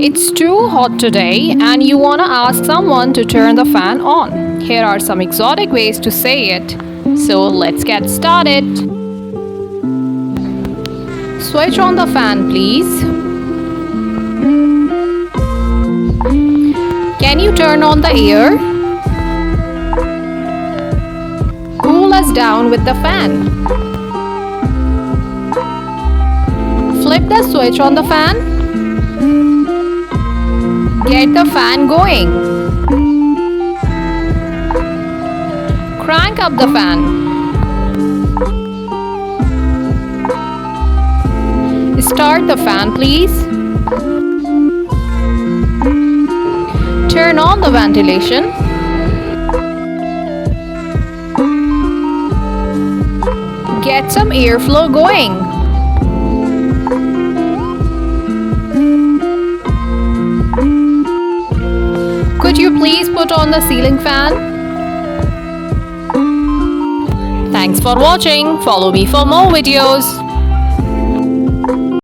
It's too hot today and you want to ask someone to turn the fan on. Here are some exotic ways to say it. So let's get started. Switch on the fan, please. Can you turn on the air? Cool us down with the fan. Flip the switch on the fan. Get the fan going. Crank up the fan. Start the fan, please. Turn on the ventilation. Get some airflow going. Could you please put on the ceiling fan? Thanks for watching. Follow me for more videos.